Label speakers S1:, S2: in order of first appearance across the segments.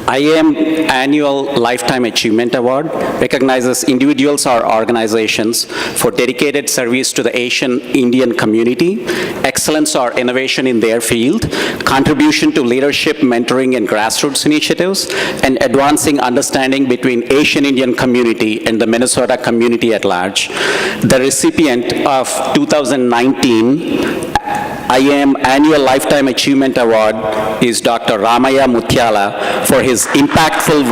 S1: IAM Annual Lifetime Achievement Award recognizes individuals or organizations for dedicated service to the Asian Indian community, excellence or innovation in their field, contribution to leadership, mentoring, and grassroots initiatives, and advancing understanding between Asian Indian community and the Minnesota community at large. The recipient of 2019 IAM Annual Lifetime Achievement Award is Dr. Ramaiah Muthyala for his impactful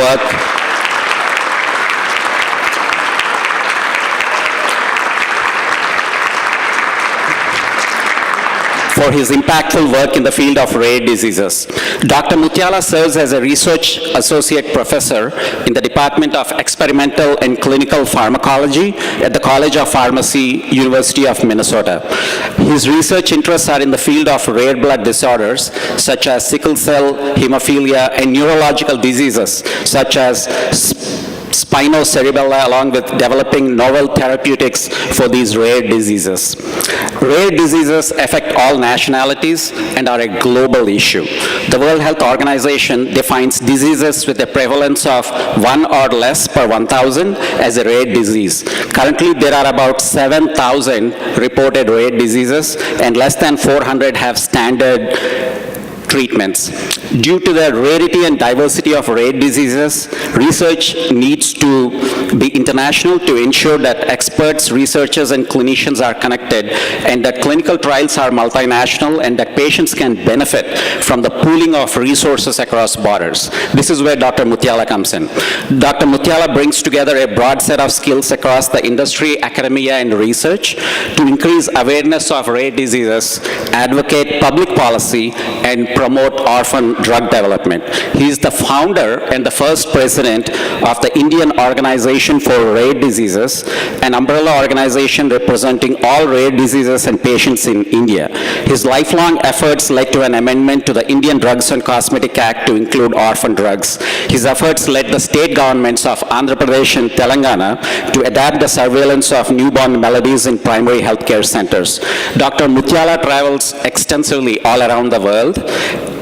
S1: work in the field of rare diseases. Dr. Muthyala serves as a research associate professor in the Department of Experimental and Clinical Pharmacology at the College of Pharmacy, University of Minnesota. His research interests are in the field of rare blood disorders such as sickle cell, hemophilia, and neurological diseases such as spinocerebellar, along with developing novel therapeutics for these rare diseases. Rare diseases affect all nationalities and are a global issue. The World Health Organization defines diseases with a prevalence of 1 or less per 1,000 as a rare disease. Currently, there are about 7,000 reported rare diseases, and less than 400 have standard treatments. Due to the rarity and diversity of rare diseases, research needs to be international to ensure that experts, researchers, and clinicians are connected, and that clinical trials are multinational, and that patients can benefit from the pooling of resources across borders. This is where Dr. Muthyala comes in. Dr. Muthyala brings together a broad set of skills across the industry, academia, and research to increase awareness of rare diseases, advocate public policy, and promote orphan drug development. He is the founder and the first president of the Indian Organization for Rare Diseases, an umbrella organization representing all rare diseases and patients in India. His lifelong efforts led to an amendment to the Indian Drugs and Cosmetic Act to include orphan drugs. His efforts led the state governments of Andhra Pradesh and Telangana to adapt the surveillance of newborn melodies in primary healthcare centers. Dr. Muthyala travels extensively all around the world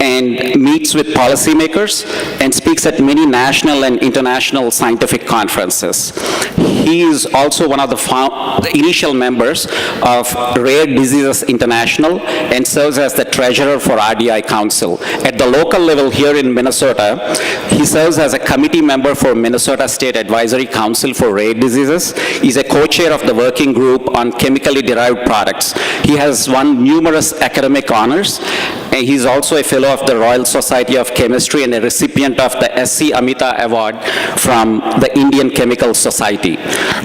S1: and meets with policymakers and speaks at many national and international scientific conferences. He is also one of the initial members of Rare Diseases International and serves as the treasurer for RDI Council. At the local level here in Minnesota, he serves as a committee member for Minnesota State Advisory Council for Rare Diseases. He's a co-chair of the working group on chemically derived products. He has won numerous academic honors, and he's also a fellow of the Royal Society of Chemistry and a recipient of the S.C. Amita Award from the Indian Chemical Society.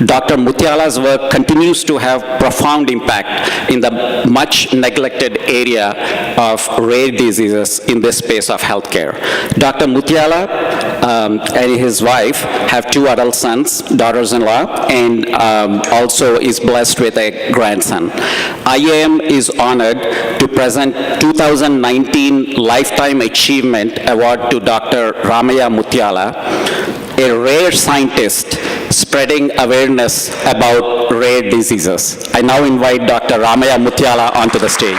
S1: Dr. Muthyala's work continues to have profound impact in the much neglected area of rare diseases in this space of healthcare. Dr. Muthyala and his wife have 2 adult sons, daughters-in-law, and also is blessed with a grandson. IAM is honored to present 2019 Lifetime Achievement Award to Dr. Ramaiah Muthyala, a rare scientist spreading awareness about rare diseases. I now invite Dr. Ramaiah Muthyala onto the stage.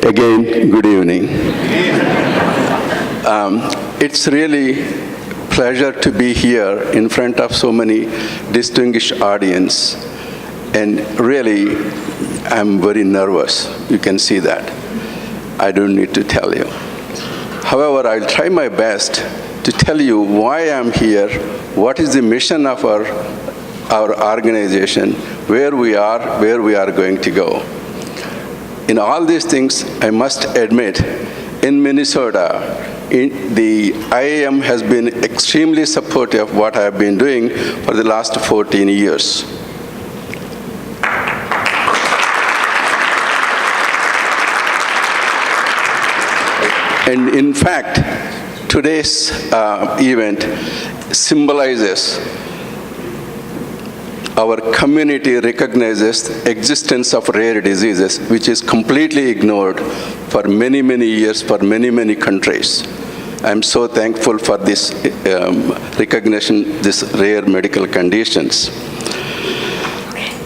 S2: Again, good evening. It's really a pleasure to be here in front of so many distinguished audience, and really, I'm very nervous. You can see that. I don't need to tell you. However, I'll try my best to tell you why I'm here, what is the mission of our our organization, where we are going to go. In all these things, I must admit, in Minnesota, the IAM has been extremely supportive of what I have been doing for the last 14 years. And in fact, today's event symbolizes our community recognizes the existence of rare diseases, which is completely ignored for many, many years, for many, many countries. I'm so thankful for this recognition, these rare medical conditions.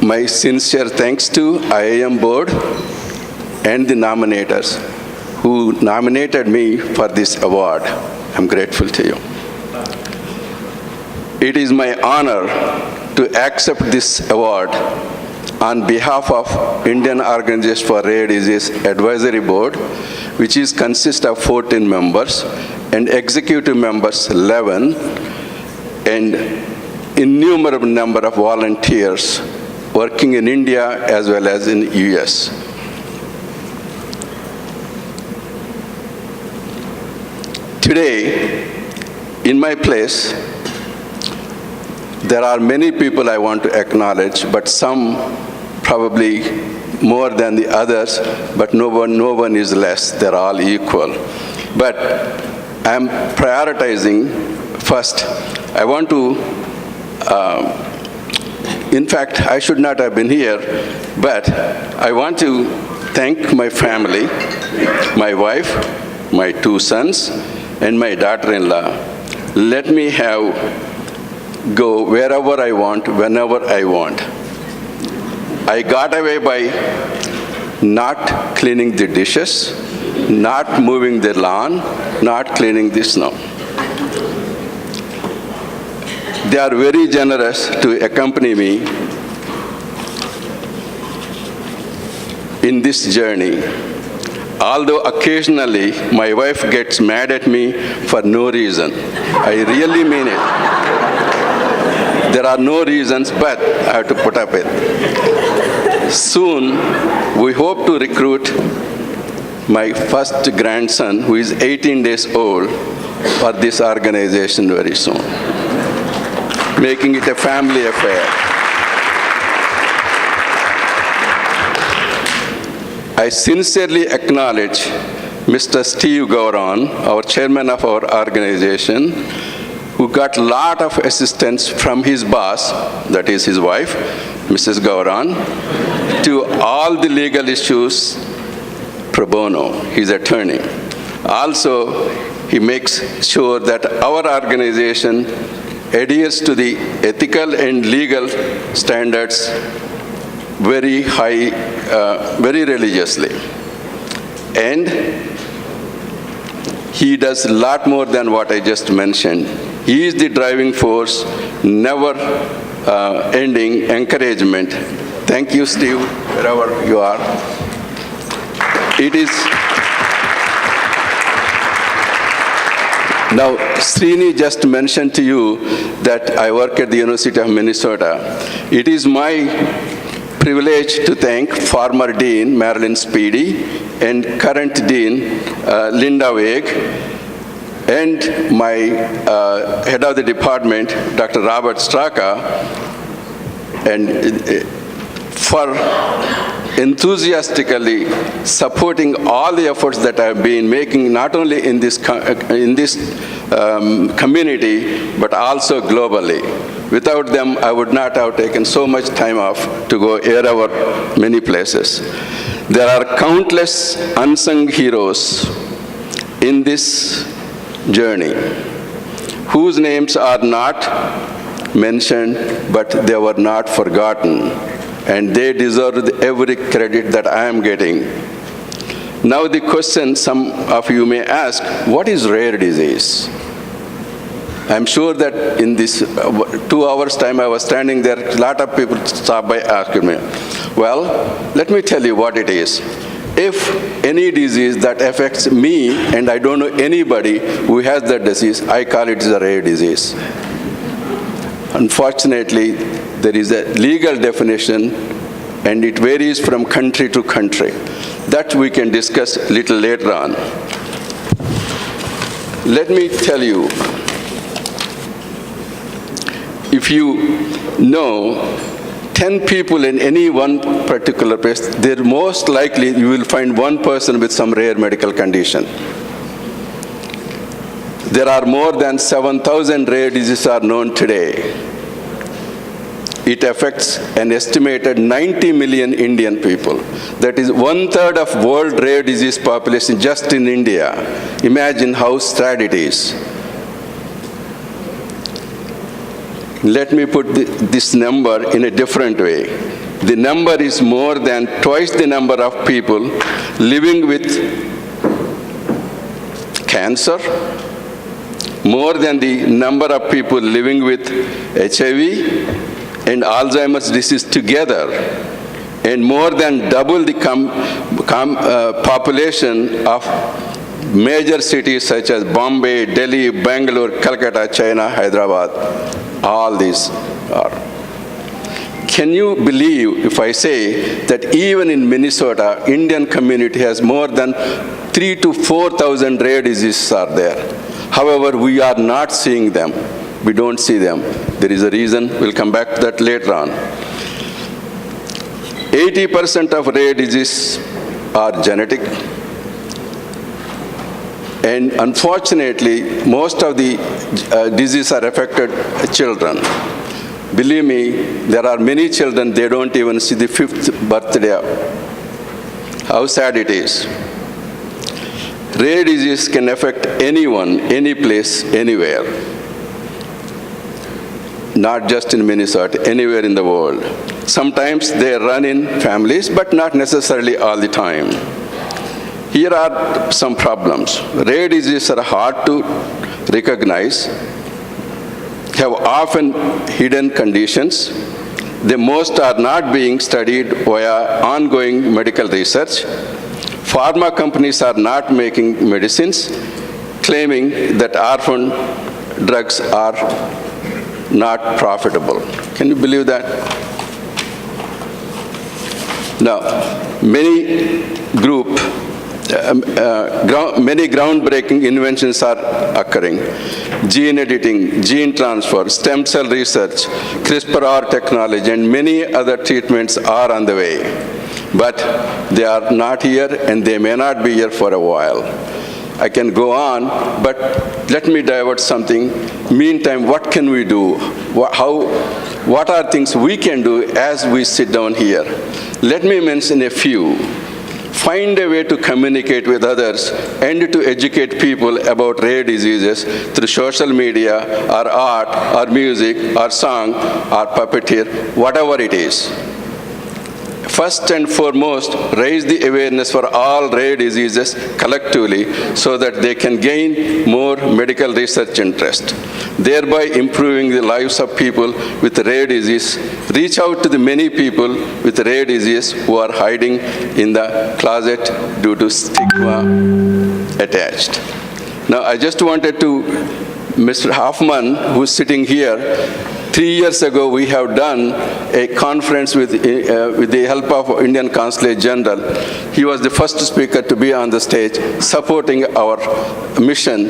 S2: My sincere thanks to IAM board and the nominators who nominated me for this award. I'm grateful to you. It is my honor to accept this award on behalf of Indian Organization for Rare Disease Advisory Board, which consists of 14 members, and executive members 11, and innumerable number of volunteers working in India as well as in US. Today, in my place, there are many people I want to acknowledge, but some probably more than the others, but no one is less. They're all equal. But I'm prioritizing first. I want to, in fact, I should not have been here, but I want to thank my family, my wife, my 2 sons, and my daughter-in-law. Let me go wherever I want, whenever I want. I got away by not cleaning the dishes, not moving the lawn, not cleaning the snow. They are very generous to accompany me in this journey. Although occasionally my wife gets mad at me for no reason. I really mean it. There are no reasons, but I have to put up with. Soon, we hope to recruit my first grandson, who is 18 days old, for this organization very soon, making it a family affair. I sincerely acknowledge Mr. Steve Gowron, our chairman of our organization, who got a lot of assistance from his boss, that is his wife, Mrs. Gowron, to all the legal issues pro bono, his attorney. Also, he makes sure that our organization adheres to the ethical and legal standards very high, very religiously. And he does a lot more than what I just mentioned. He is the driving force, never ending encouragement. Thank you, Steve, wherever you are. It is. Now, Srini just mentioned to you that I work at the University of Minnesota. It is my privilege to thank former Dean Marilyn Speedy and current Dean Linda Wake, and my head of the department, Dr. Robert Straka, and for enthusiastically supporting all the efforts that I've been making, not only in this community, but also globally. Without them, I would not have taken so much time off to go wherever, many places. There are countless unsung heroes in this journey, whose names are not mentioned, but they were not forgotten, and they deserve every credit that I am getting. Now the question some of you may ask, what is rare disease? I'm sure that in this 2 hours time I was standing there, a lot of people stopped by asking me. Well, let me tell you what it is. If any disease that affects me and I don't know anybody who has that disease, I call it a rare disease. Unfortunately, There is a legal definition, and it varies from country to country. That we can discuss a little later on. Let me tell you, if you know 10 people in any one particular place, they're most likely you will find one person with some rare medical condition. There are more than 7,000 rare diseases are known today. It affects an estimated 90 million Indian people. That is 1/3 of world rare disease population just in India. Imagine how sad it is. Let me put this number in a different way. The number is more than twice the number of people living with cancer, more than the number of people living with HIV and Alzheimer's disease together, and more than double the population of major cities such as Bombay, Delhi, Bangalore, Calcutta, China, Hyderabad. All these are. Can you believe if I say that even in Minnesota, Indian community has more than 3,000 to 4,000 rare diseases are there. However, we are not seeing them. We don't see them. There is a reason. We'll come back to that later on. 80% of rare diseases are genetic. And unfortunately, most of the diseases are affected children. Believe me, there are many children, they don't even see the 5th birthday. How sad it is. Rare disease can affect anyone, any place, anywhere. Not just in Minnesota, anywhere in the world. Sometimes they run in families, but not necessarily all the time. Here are some problems. Rare diseases are hard to recognize, have often hidden conditions. The most are not being studied via ongoing medical research. Pharma companies are not making medicines, claiming that orphan drugs are not profitable. Can you believe that? Now, many groundbreaking inventions are occurring. Gene editing, gene transfer, stem cell research, CRISPR technology, and many other treatments are on the way. But they are not here, and they may not be here for a while. I can go on, but let me divert something. Meantime, what can we do? What are things we can do as we sit down here? Let me mention a few. Find a way to communicate with others and to educate people about rare diseases through social media, or art, or music, or song, or puppeteer, whatever it is. First and foremost, raise the awareness for all rare diseases collectively so that they can gain more medical research interest, thereby improving the lives of people with rare disease. Reach out to the many people with rare disease who are hiding in the closet due to stigma attached. Now, I just wanted to, Mr. Hoffman, who's sitting here, 3 years ago, we have done a conference with the help of Indian Consulate General. He was the first speaker to be on the stage supporting our mission.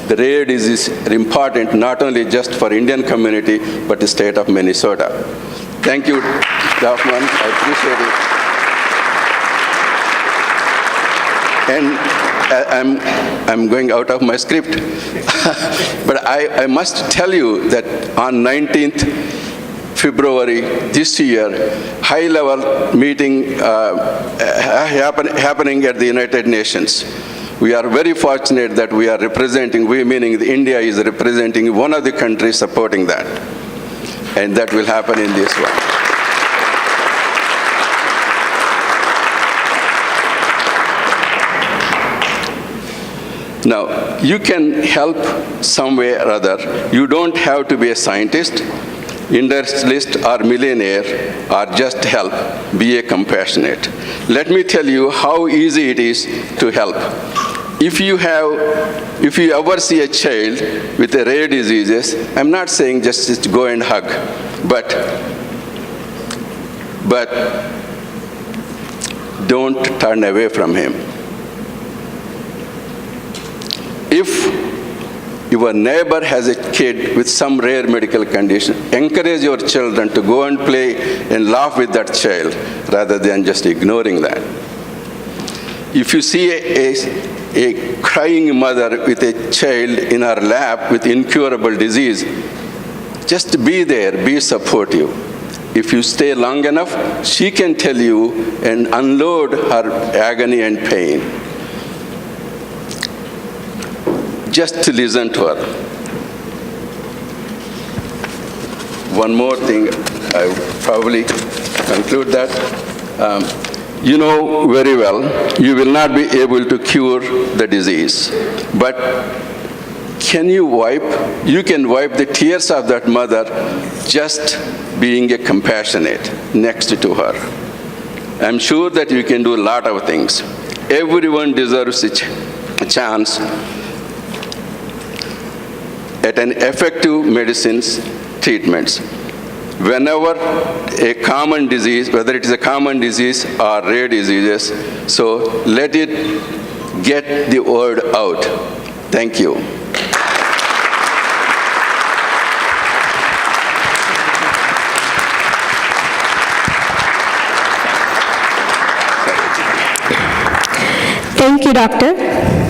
S2: The rare disease is important not only just for Indian community, but the state of Minnesota. Thank you, Hoffman. I appreciate it. And I'm going out of my script. But I must tell you that on 19th February this year, high-level meeting happening at the United Nations. We are very fortunate that we are representing, we meaning India is representing one of the countries supporting that. And that will happen in this one. Now, you can help some way or other. You don't have to be a scientist, industrialist, or millionaire, or just help. Be a compassionate. Let me tell you how easy it is to help. If you ever see a child with a rare diseases, I'm not saying just go and hug, but but don't turn away from him. If your neighbor has a kid with some rare medical condition, encourage your children to go and play and laugh with that child rather than just ignoring that. If you see a crying mother with a child in her lap with incurable disease, just be there, be supportive. If you stay long enough, she can tell you and unload her agony and pain. Just to listen to her. One more thing, I will probably conclude that. You know very well, you will not be able to cure the disease, but you can wipe the tears of that mother just being compassionate next to her. I'm sure that you can do a lot of things. Everyone deserves a chance at an effective medicines treatments. Whenever a common disease, whether it is a common disease or rare diseases, so let it get the word out. Thank you.
S3: Thank you, Doctor.